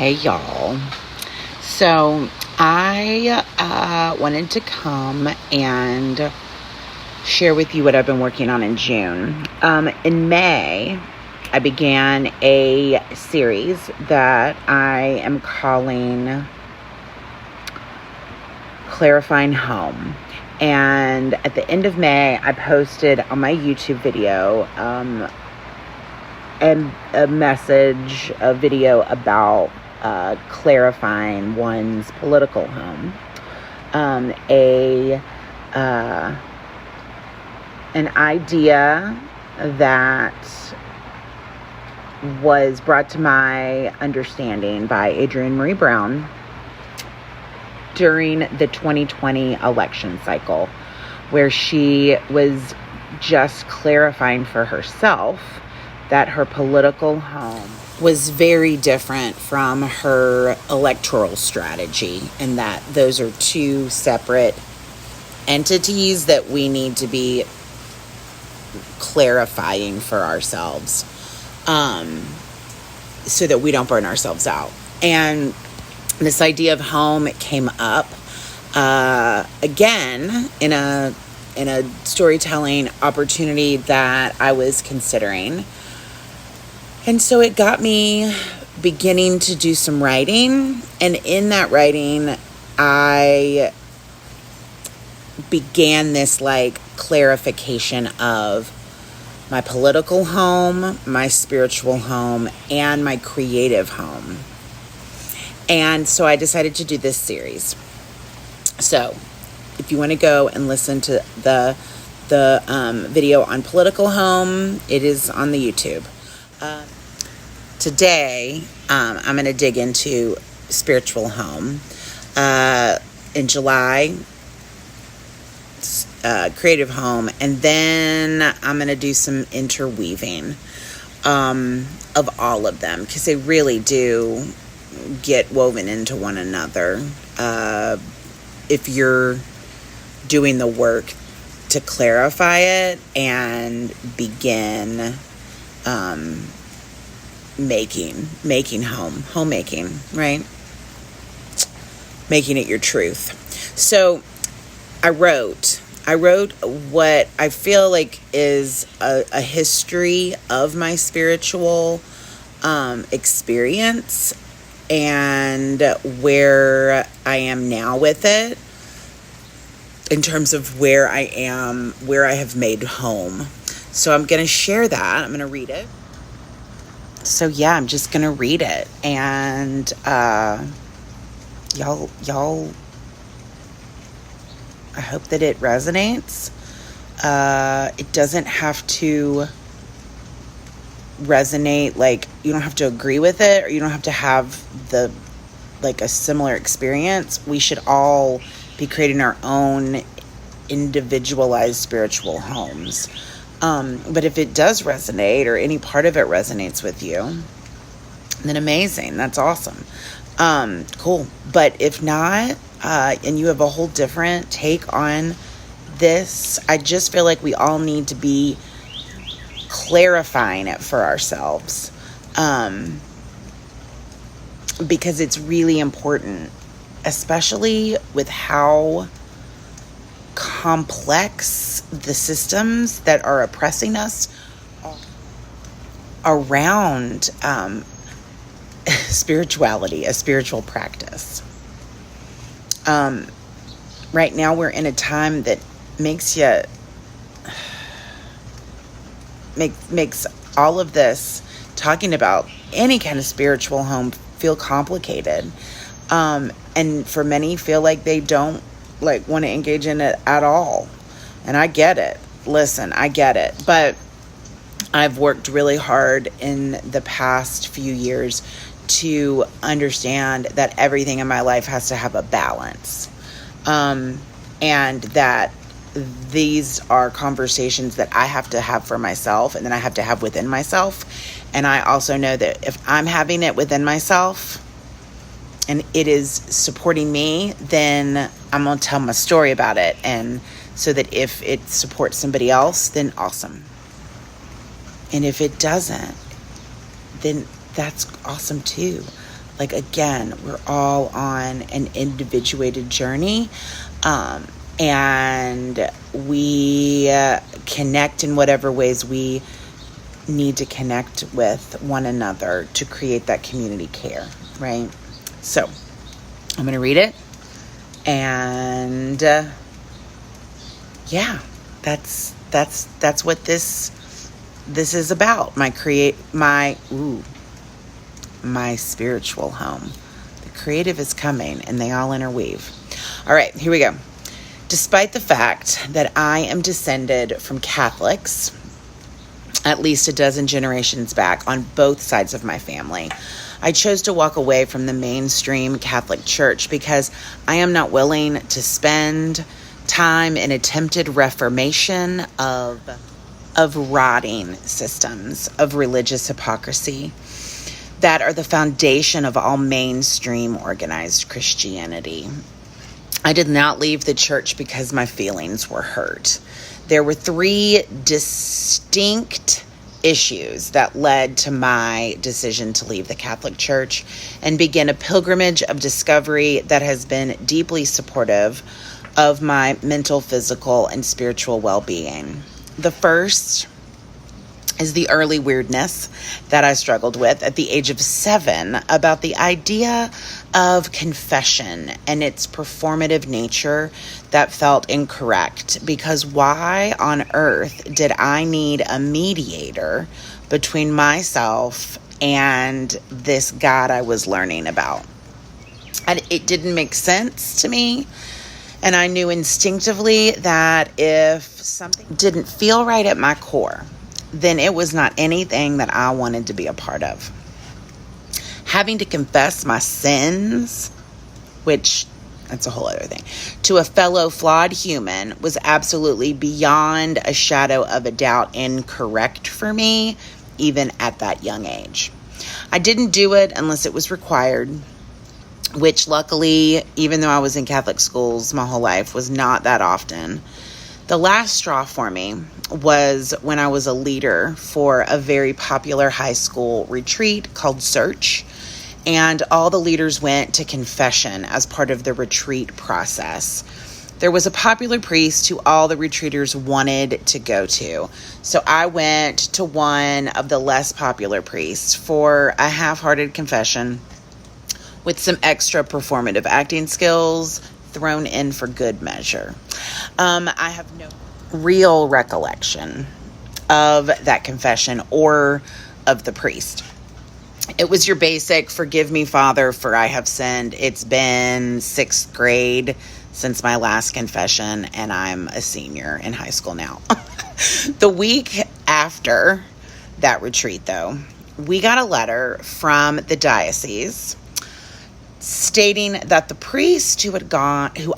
Hey y'all. So I wanted to come and share with you what I've been working on in June. In May, I began a series that I am calling Clarifying Home. And at the end of May, I posted on my YouTube video and a video about clarifying one's political home. An idea that was brought to my understanding by Adrienne Marie Brown during the 2020 election cycle, where she was just clarifying for herself that her political home was very different from her electoral strategy, and that those are two separate entities that we need to be clarifying for ourselves, so that we don't burn ourselves out. And this idea of home came up again in a storytelling opportunity that I was considering. And so it got me beginning to do some writing. And in that writing, I began this clarification of my political home, my spiritual home, and my creative home. And so I decided to do this series. So if you want to go and listen to the video on political home, it is on the YouTube. Today, I'm going to dig into spiritual home. In July, creative home, and then I'm going to do some interweaving of all of them, because they really do get woven into one another if you're doing the work to clarify it and begin making homemaking, right? Making it your truth. So I wrote what I feel like is a history of my spiritual experience and where I am now with it, in terms of where I am, where I have made home. So I'm going to share that. I'm going to read it. So yeah, I'm just going to read it. And y'all, I hope that it resonates. It doesn't have to resonate, you don't have to agree with it, or you don't have to have a similar experience. We should all be creating our own individualized spiritual homes. But if it does resonate, or any part of it resonates with you, then amazing. That's awesome. Cool. But if not, and you have a whole different take on this, I just feel like we all need to be clarifying it for ourselves, because it's really important, especially with how complex the systems that are oppressing us around spirituality, a spiritual practice. Right now we're in a time that makes all of this, talking about any kind of spiritual home, feel complicated. And for many, feel like they don't want to engage in it at all. And I get it. Listen, I get it. But I've worked really hard in the past few years to understand that everything in my life has to have a balance. And that these are conversations that I have to have for myself, and then I have to have within myself. And I also know that if I'm having it within myself and it is supporting me, then I'm going to tell my story about it. And so that if it supports somebody else, then awesome. And if it doesn't, then that's awesome too. Like, again, we're all on an individuated journey. And we connect in whatever ways we need to connect with one another to create that community care, right? So I'm going to read it. And yeah, that's what this is about. My spiritual home. The creative is coming, and they all interweave. All right, here we go. Despite the fact that I am descended from Catholics, at least a dozen generations back on both sides of my family, I chose to walk away from the mainstream Catholic Church because I am not willing to spend time in attempted reformation of rotting systems of religious hypocrisy that are the foundation of all mainstream organized Christianity. I did not leave the church because my feelings were hurt. There were 3 distinct issues that led to my decision to leave the Catholic Church and begin a pilgrimage of discovery that has been deeply supportive of my mental, physical, and spiritual well-being. The first is the early weirdness that I struggled with at the age of 7 about the idea of confession and its performative nature that felt incorrect, because why on earth did I need a mediator between myself and this God I was learning about? And it didn't make sense to me. And I knew instinctively that if something didn't feel right at my core, then it was not anything that I wanted to be a part of. Having to confess my sins, which that's a whole other thing, to a fellow flawed human was absolutely beyond a shadow of a doubt incorrect for me, even at that young age. I didn't do it unless it was required, which luckily, even though I was in Catholic schools my whole life, was not that often. The last straw for me was when I was a leader for a very popular high school retreat called Search, and all the leaders went to confession as part of the retreat process. There was a popular priest who all the retreaters wanted to go to, so I went to one of the less popular priests for a half-hearted confession with some extra performative acting skills thrown in for good measure. I have no real recollection of that confession or of the priest. It was your basic, forgive me, Father, for I have sinned. It's been 6th grade since my last confession, and I'm a senior in high school now. The week after that retreat, though, we got a letter from the diocese stating that the priest who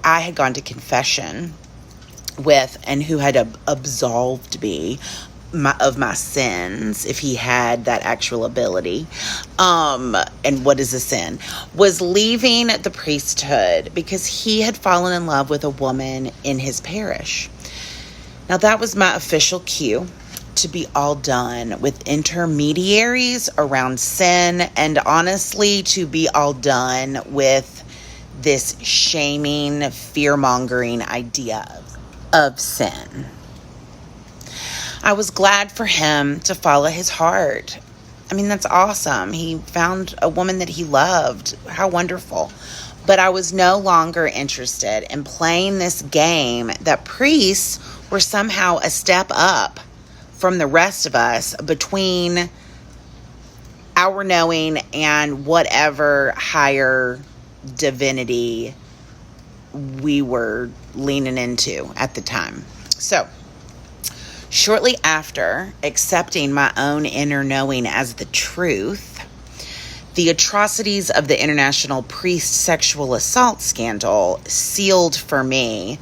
I had gone to confession with and who had absolved me of my sins, if he had that actual ability, and what is a sin, was leaving the priesthood because he had fallen in love with a woman in his parish. Now, that was my official cue to be all done with intermediaries around sin, and honestly, to be all done with this shaming, fear-mongering idea of sin. I was glad for him to follow his heart. I mean, that's awesome. He found a woman that he loved. How wonderful. But I was no longer interested in playing this game that priests were somehow a step up from the rest of us between our knowing and whatever higher divinity we were leaning into at the time. So, shortly after accepting my own inner knowing as the truth, the atrocities of the international priest sexual assault scandal sealed for me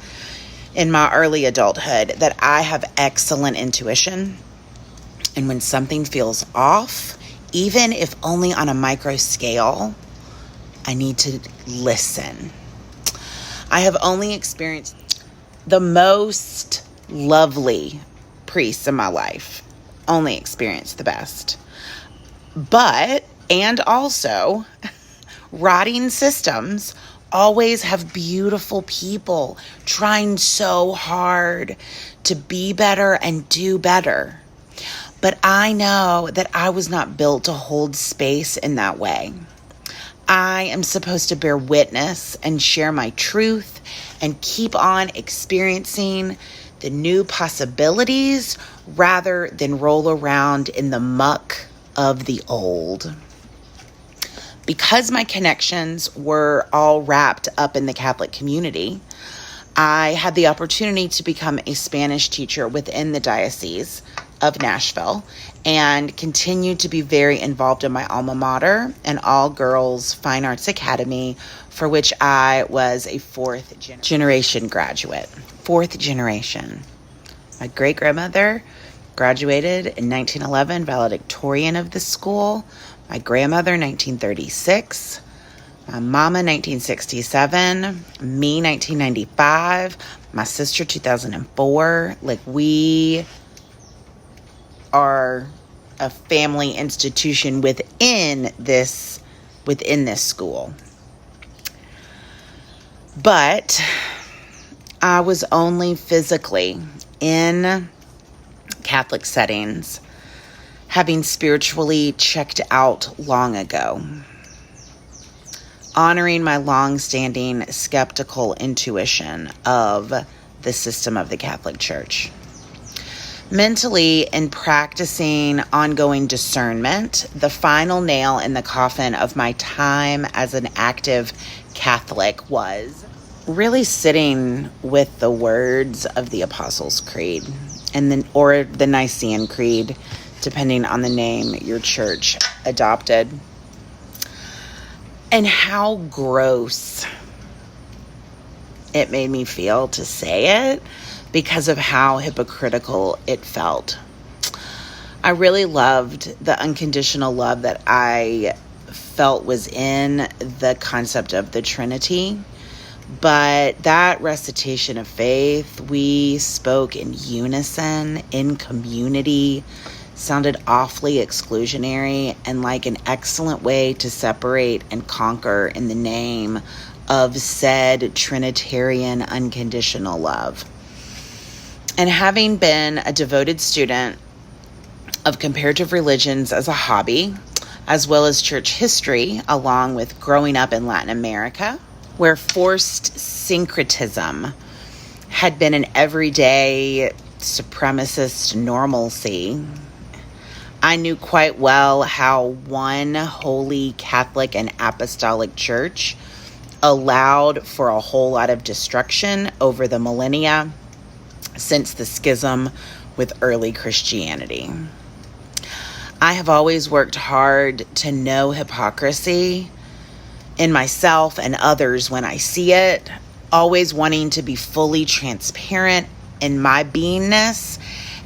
in my early adulthood that I have excellent intuition. And when something feels off, even if only on a micro scale, I need to listen. I have only experienced the most lovely priests in my life. Only experienced the best. But, and also, Rotting systems always have beautiful people trying so hard to be better and do better. But I know that I was not built to hold space in that way. I am supposed to bear witness and share my truth and keep on experiencing the new possibilities rather than roll around in the muck of the old. Because my connections were all wrapped up in the Catholic community, I had the opportunity to become a Spanish teacher within the Diocese of Nashville and continued to be very involved in my alma mater, an all-girls fine arts academy, for which I was a fourth generation graduate. Fourth generation. My great-grandmother graduated in 1911, valedictorian of the school. My grandmother, 1936. My mama, 1967. Me, 1995. My sister, 2004. Like, we are a family institution within this school. But I was only physically in Catholic settings, having spiritually checked out long ago, honoring my long-standing skeptical intuition of the system of the Catholic Church. Mentally, in practicing ongoing discernment, the final nail in the coffin of my time as an active Catholic was really sitting with the words of the Apostles' Creed or the Nicene Creed, depending on the name your church adopted, and how gross it made me feel to say it because of how hypocritical it felt. I really loved the unconditional love that I felt was in the concept of the Trinity. But that recitation of faith, we spoke in unison, in community, sounded awfully exclusionary and like an excellent way to separate and conquer in the name of said Trinitarian unconditional love. And having been a devoted student of comparative religions as a hobby, as well as church history, along with growing up in Latin America, where forced syncretism had been an everyday supremacist normalcy, I knew quite well how one holy Catholic and apostolic church allowed for a whole lot of destruction over the millennia since the schism with early Christianity. I have always worked hard to know hypocrisy in myself and others when I see it, always wanting to be fully transparent in my beingness,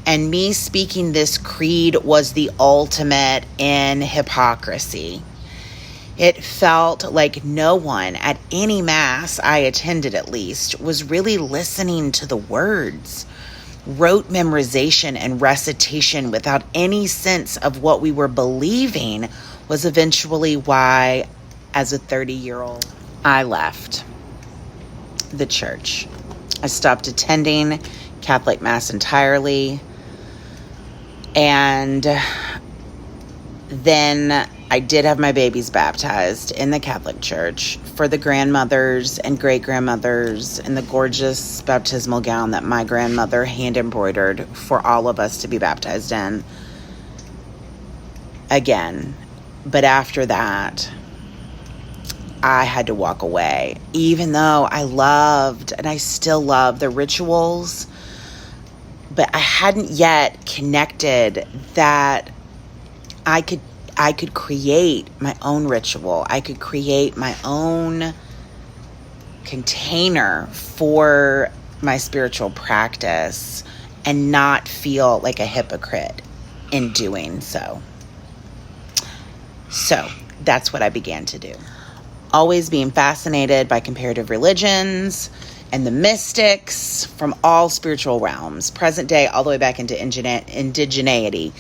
and me speaking this creed was the ultimate in hypocrisy. It felt like no one at any mass I attended, at least, was really listening to the words. Rote memorization and recitation without any sense of what we were believing was eventually why, as a 30-year-old, I left the church. I stopped attending Catholic Mass entirely. And then I did have my babies baptized in the Catholic Church for the grandmothers and great-grandmothers in the gorgeous baptismal gown that my grandmother hand-embroidered for all of us to be baptized in again. But after that, I had to walk away, even though I loved, and I still love, the rituals. But I hadn't yet connected that I could create my own ritual. I could create my own container for my spiritual practice and not feel like a hypocrite in doing so. So that's what I began to do. Always being fascinated by comparative religions and the mystics from all spiritual realms, present day all the way back into indigeneity.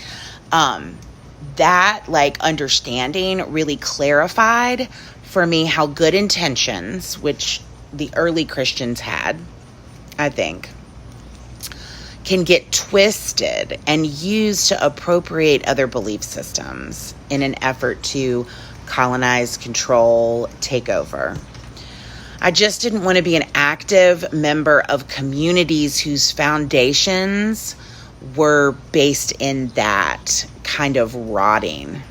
That understanding really clarified for me how good intentions, which the early Christians had, I think, can get twisted and used to appropriate other belief systems in an effort to colonize, control, take over. I just didn't want to be an active member of communities whose foundations were based in that kind of rotting.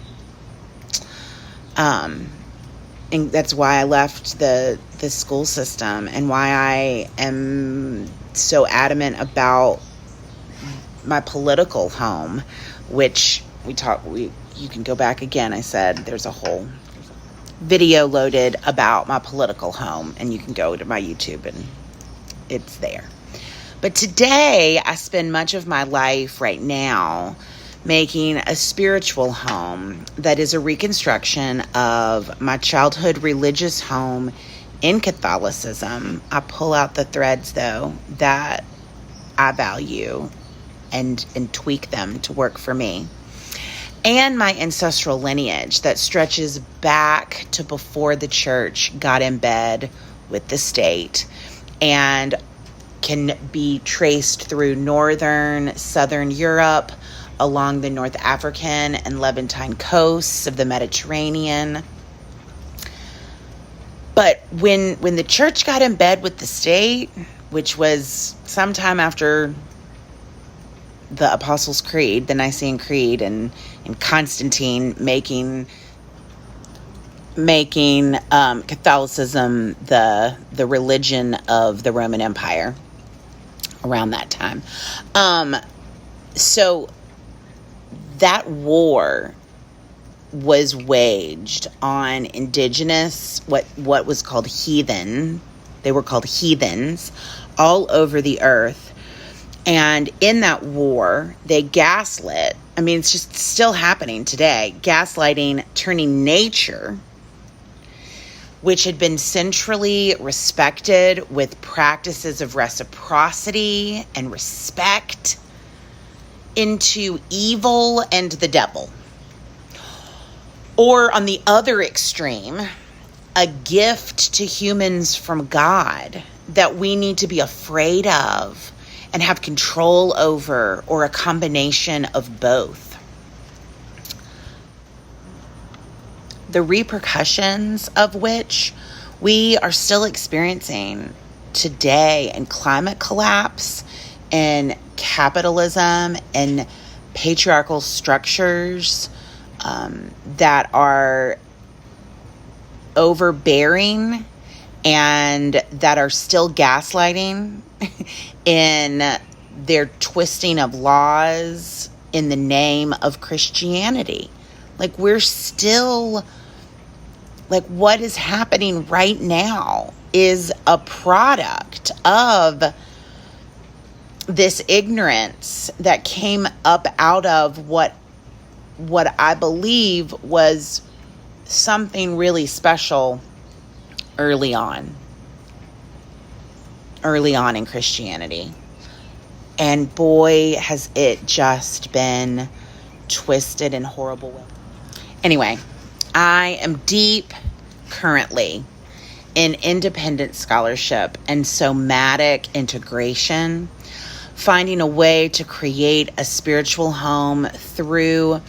And that's why I left the school system, and why I am so adamant about my political home, which you can go back again. I said there's a whole video loaded about my political home, and you can go to my YouTube and it's there. But today I spend much of my life right now making a spiritual home that is a reconstruction of my childhood religious home in Catholicism. I pull out the threads, though, that I value and tweak them to work for me. And my ancestral lineage that stretches back to before the church got in bed with the state and can be traced through northern, southern Europe, along the North African and Levantine coasts of the Mediterranean. But when the church got in bed with the state, which was sometime after the Apostles' Creed, the Nicene Creed, and Constantine making Catholicism the religion of the Roman Empire around that time. So that war was waged on indigenous, what was called heathen. They were called heathens all over the earth. And in that war, they gaslit. I mean, it's just still happening today. Gaslighting, turning nature, which had been centrally respected with practices of reciprocity and respect, into evil and the devil. Or on the other extreme, a gift to humans from God that we need to be afraid of and have control over, or a combination of both. The repercussions of which we are still experiencing today in climate collapse, in capitalism, and patriarchal structures that are overbearing and that are still gaslighting in their twisting of laws in the name of Christianity. Like, we're still, like, what is happening right now is a product of this ignorance that came up out of what I believe was something really special early on in Christianity. And boy, has it just been twisted in horrible ways. Anyway, I am deep currently in independent scholarship and somatic integration, finding a way to create a spiritual home through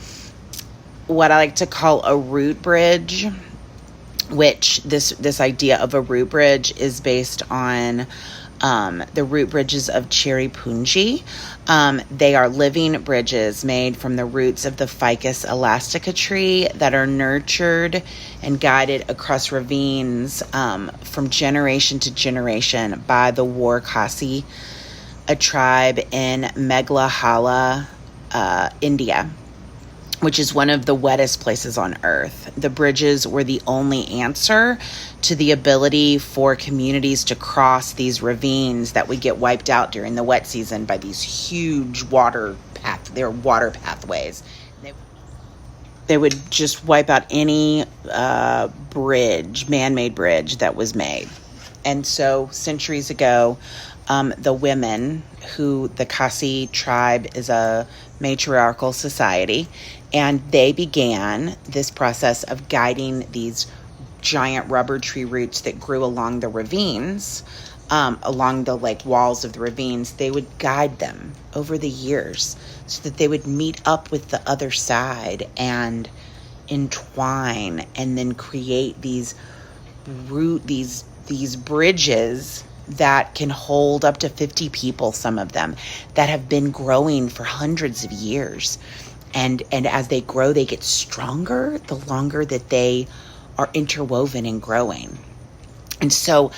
what I like to call a root bridge, which this idea of a root bridge is based on the root bridges of Cherry Punji. They are living bridges made from the roots of the Ficus elastica tree that are nurtured and guided across ravines from generation to generation by the Warkasi, a tribe in Meghalaya, India, which is one of the wettest places on earth. The bridges were the only answer to the ability for communities to cross these ravines that would get wiped out during the wet season by these huge water pathways. They would just wipe out any man-made bridge that was made. And so centuries ago, the women, the Khasi tribe is a matriarchal society, and they began this process of guiding these giant rubber tree roots that grew along the ravines, along the like walls of the ravines, they would guide them over the years so that they would meet up with the other side and entwine and then create these bridges that can hold up to 50 people, some of them, that have been growing for hundreds of years. And as they grow, they get stronger the longer that they are interwoven and growing. And so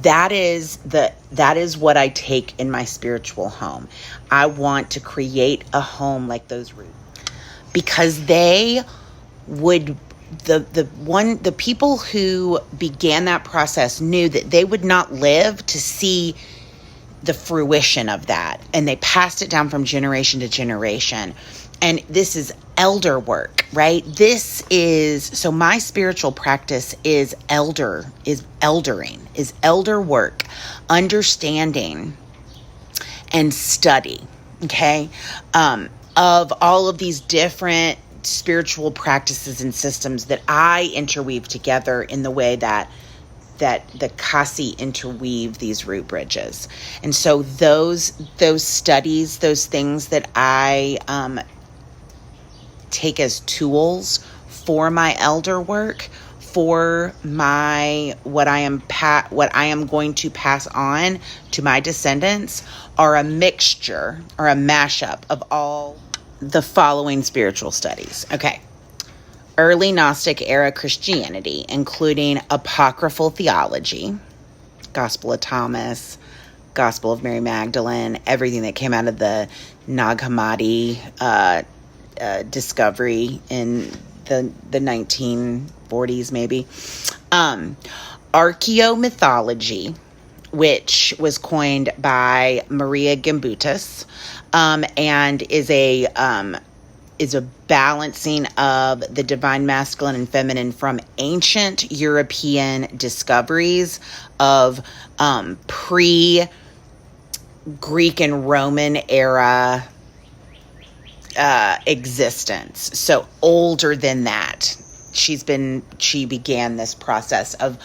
that is what I take in my spiritual home. I want to create a home like those roots, because they would, the people who began that process knew that they would not live to see the fruition of that. And they passed it down from generation to generation. And this is elder work, right? So my spiritual practice is elder work, understanding and study, okay? Of all of these different spiritual practices and systems that I interweave together in the way that the Kasi interweave these root bridges. And so those studies, those things that I take as tools for my elder work, for my what I am going to pass on to my descendants, are a mixture or a mashup of all the following spiritual studies. Okay. Early Gnostic era Christianity, including apocryphal theology, Gospel of Thomas, Gospel of Mary Magdalene, everything that came out of the Nag Hammadi discovery in the 1940s, maybe. Archaeomythology, which was coined by Maria Gimbutas, and is a balancing of the divine masculine and feminine from ancient European discoveries of pre-Greek and Roman era existence. So older than that. She began this process of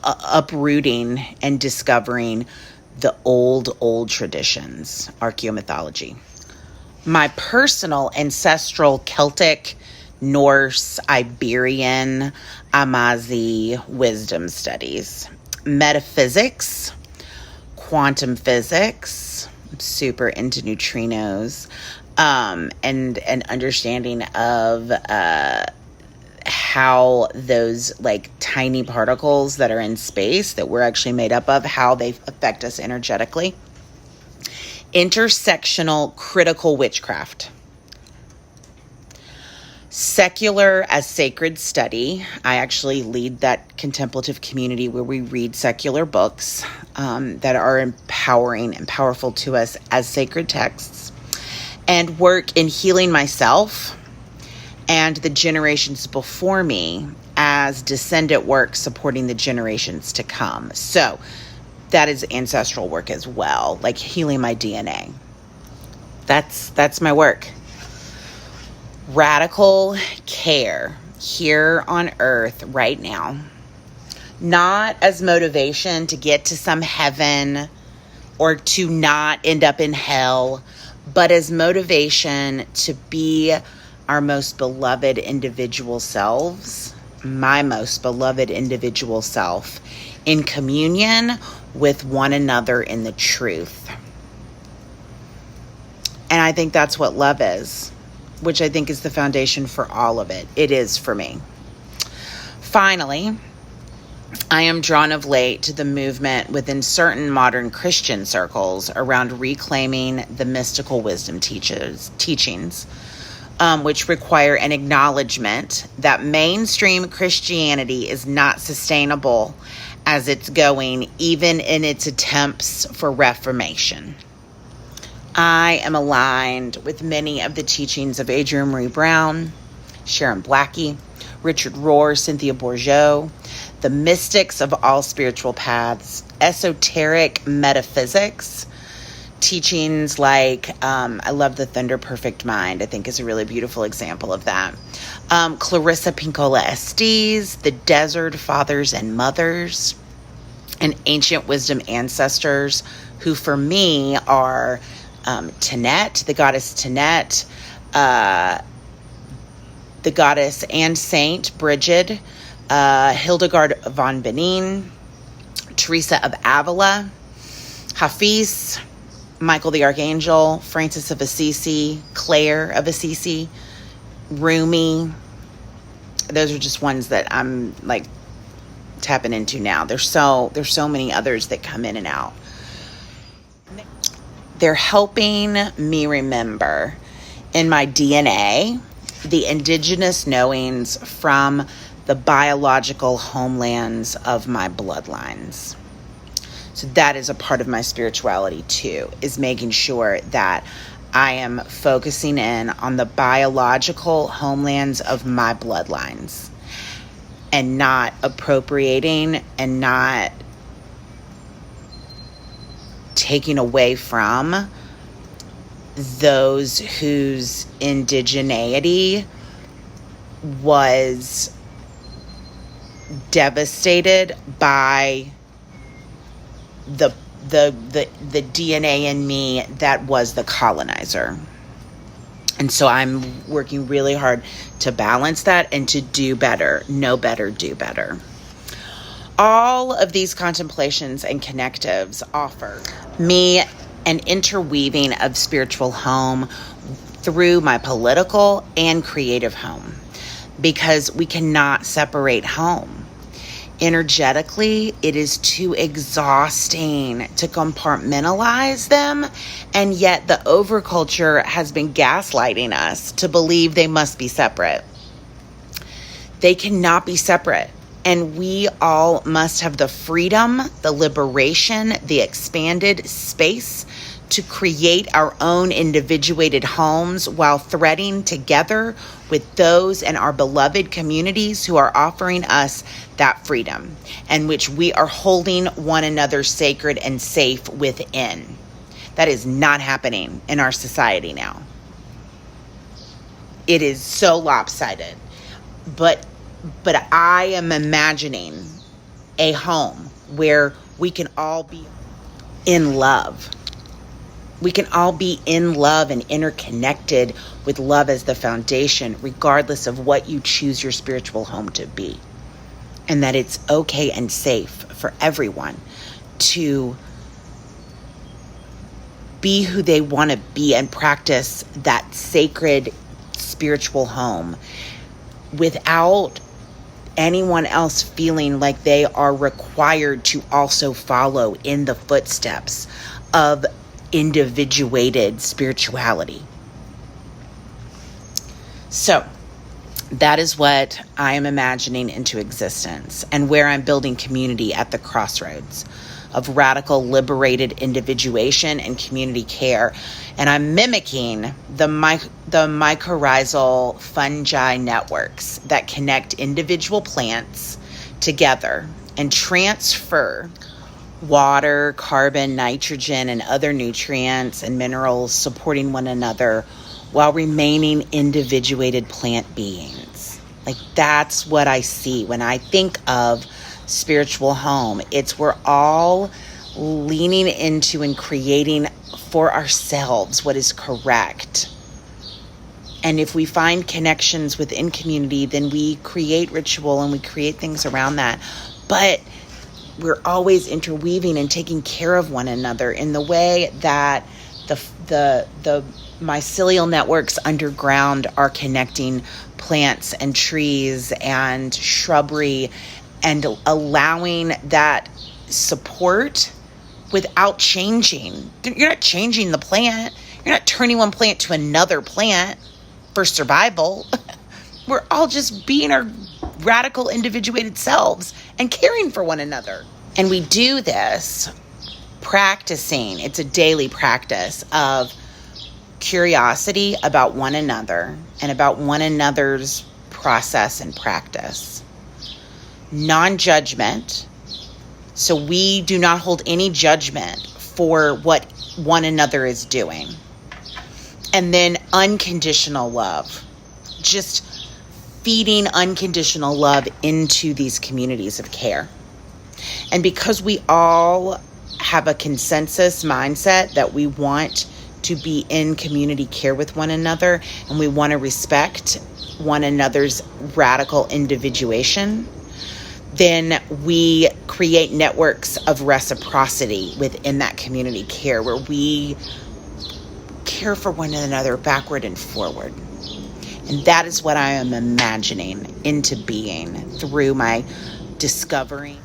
uprooting and discovering the old traditions, archaeomythology. My personal ancestral Celtic, Norse, Iberian, Amazi wisdom studies, metaphysics, quantum physics, I'm super into neutrinos, and an understanding of how those like tiny particles that are in space that we're actually made up of, how they affect us energetically. Intersectional critical witchcraft. Secular as sacred study. I actually lead that contemplative community where we read secular books that are empowering and powerful to us as sacred texts, and work in healing myself and the generations before me as descendant work supporting the generations to come. So that is ancestral work as well, like healing my DNA. That's my work. Radical care here on earth right now. Not as motivation to get to some heaven or to not end up in hell, but as motivation to be our most beloved individual selves, my most beloved individual self, in communion with one another in the truth. And I think that's what love is, which I think is the foundation for all of it. It is for me. Finally, I am drawn of late to the movement within certain modern Christian circles around reclaiming the mystical wisdom teachings, which require an acknowledgement that mainstream Christianity is not sustainable as it's going, even in its attempts for reformation. I am aligned with many of the teachings of Adrienne Maree Brown, Sharon Blackie, Richard Rohr, Cynthia Bourgeois, the mystics of all spiritual paths, esoteric metaphysics, teachings like, I love the Thunder Perfect Mind, I think is a really beautiful example of that. Clarissa Pinkola Estes, the Desert Fathers and Mothers, and Ancient Wisdom Ancestors, who for me are Tanette, the goddess Tanette, the goddess and saint Bridget, Hildegard von Benin, Teresa of Avila, Hafiz, Michael the Archangel, Francis of Assisi, Claire of Assisi, Rumi. Those are just ones that I'm like tapping into now. There's so many others that come in and out. They're helping me remember in my DNA the indigenous knowings from the biological homelands of my bloodlines. So that is a part of my spirituality too, is making sure that I am focusing in on the biological homelands of my bloodlines and not appropriating and not taking away from those whose indigeneity was devastated by the DNA in me that was the colonizer. And so I'm working really hard to balance that and to do better, know better, do better. All of these contemplations and connectives offer me an interweaving of spiritual home through my political and creative home, because we cannot separate home. Energetically, it is too exhausting to compartmentalize them, and yet the overculture has been gaslighting us to believe they must be separate. They cannot be separate, and we all must have the freedom, the liberation, the expanded space to create our own individuated homes while threading together with those in our beloved communities who are offering us that freedom, and which we are holding one another sacred and safe within. That is not happening in our society now. It is so lopsided. But I am imagining a home where we can all be in love. We can all be in love and interconnected with love as the foundation, regardless of what you choose your spiritual home to be. And that it's okay and safe for everyone to be who they want to be and practice that sacred spiritual home without anyone else feeling like they are required to also follow in the footsteps of individuated spirituality. So that is what I am imagining into existence, and where I'm building community at the crossroads of radical liberated individuation and community care. And I'm mimicking the mycorrhizal fungi networks that connect individual plants together and transfer water, carbon, nitrogen, and other nutrients and minerals, supporting one another while remaining individuated plant beings. Like, that's what I see when I think of spiritual home. It's we're all leaning into and creating for ourselves what is correct. And if we find connections within community, then we create ritual and we create things around that. But we're always interweaving and taking care of one another in the way that the mycelial networks underground are connecting plants and trees and shrubbery and allowing that support without changing. You're not changing the plant. You're not turning one plant to another plant for survival. We're all just being our radical individuated selves and caring for one another. And we do this practicing. It's a daily practice of curiosity about one another and about one another's process and practice. Non-judgment. So we do not hold any judgment for what one another is doing. And then unconditional love, just feeding unconditional love into these communities of care. And because we all have a consensus mindset that we want to be in community care with one another, and we want to respect one another's radical individuation, then we create networks of reciprocity within that community care where we care for one another backward and forward. And that is what I am imagining into being through my discovery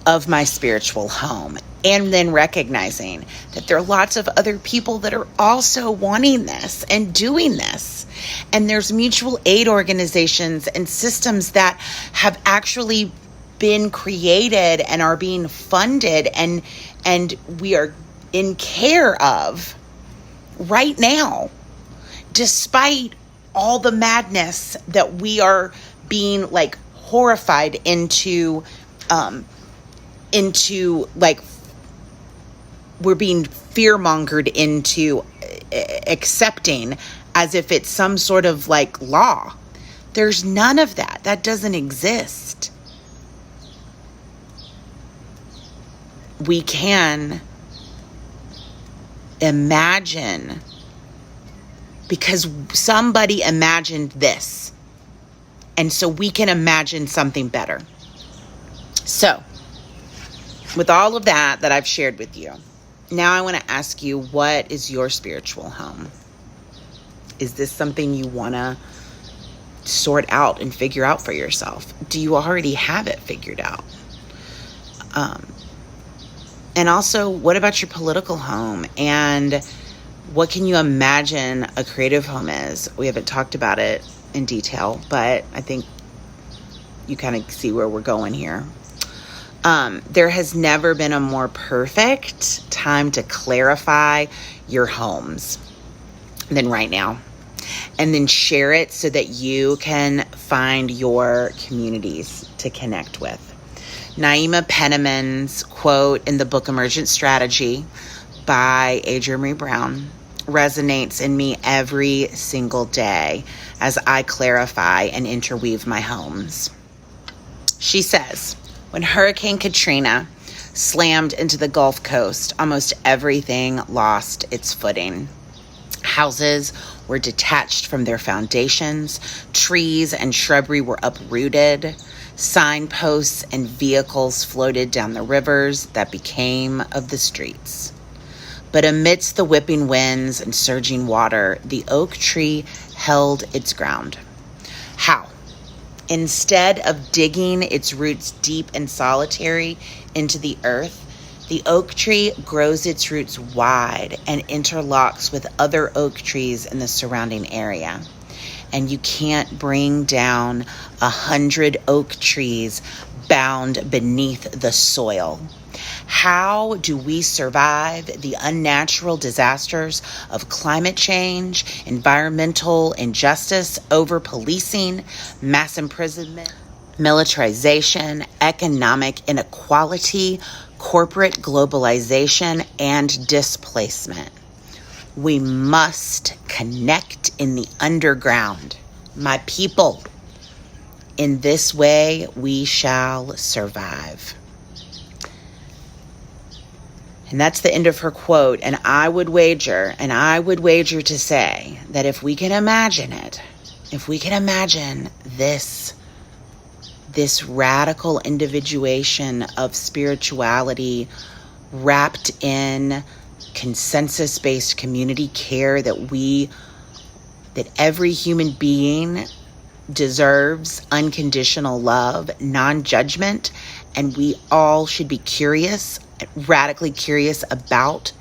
of my spiritual home. And then recognizing that there are lots of other people that are also wanting this and doing this. And there's mutual aid organizations and systems that have actually been created and are being funded and we are in care of right now, despite all the madness that we are being like horrified into like we're being fear-mongered into accepting as if it's some sort of like law. There's none of that. That doesn't exist. We can imagine, because somebody imagined this, and so we can imagine something better. So, with all of that I've shared with you, now I want to ask you, what is your spiritual home? Is this something you want to sort out and figure out for yourself? Do you already have it figured out? And also, what about your political home? And what can you imagine a creative home is? We haven't talked about it in detail, but I think you kind of see where we're going here. There has never been a more perfect time to clarify your homes than right now. And then share it so that you can find your communities to connect with. Naima Penniman's quote in the book Emergent Strategy by Adrienne Marie Brown resonates in me every single day as I clarify and interweave my homes. She says, when Hurricane Katrina slammed into the Gulf Coast, almost everything lost its footing. Houses were detached from their foundations, trees and shrubbery were uprooted, signposts and vehicles floated down the rivers that became of the streets. But amidst the whipping winds and surging water, the oak tree held its ground. How? Instead of digging its roots deep and solitary into the earth, the oak tree grows its roots wide and interlocks with other oak trees in the surrounding area. And you can't bring down 100 oak trees bound beneath the soil. How do we survive the unnatural disasters of climate change, environmental injustice, over-policing, mass imprisonment, militarization, economic inequality, corporate globalization, and displacement? We must connect in the underground, my people. In this way, we shall survive. And that's the end of her quote. And I would wager to say that if we can imagine it, if we can imagine this radical individuation of spirituality wrapped in consensus-based community care that every human being deserves unconditional love, non-judgment, and we all should be curious, radically curious about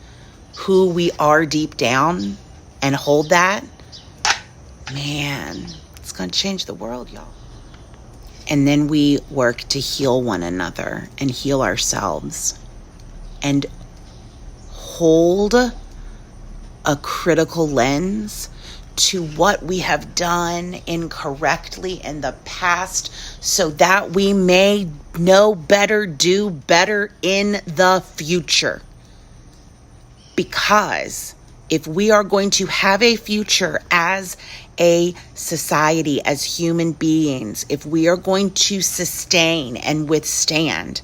who we are deep down and hold that. Man, it's going to change the world, y'all. And then we work to heal one another and heal ourselves and hold a critical lens to what we have done incorrectly in the past so that we may know better, do better in the future. Because if we are going to have a future as a society, as human beings, if we are going to sustain and withstand,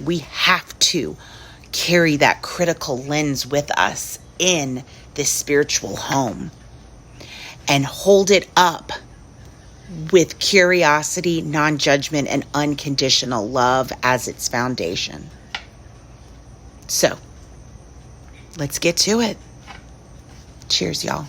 we have to carry that critical lens with us in this spiritual home and hold it up with curiosity, non-judgment, and unconditional love as its foundation. So, let's get to it. Cheers, y'all.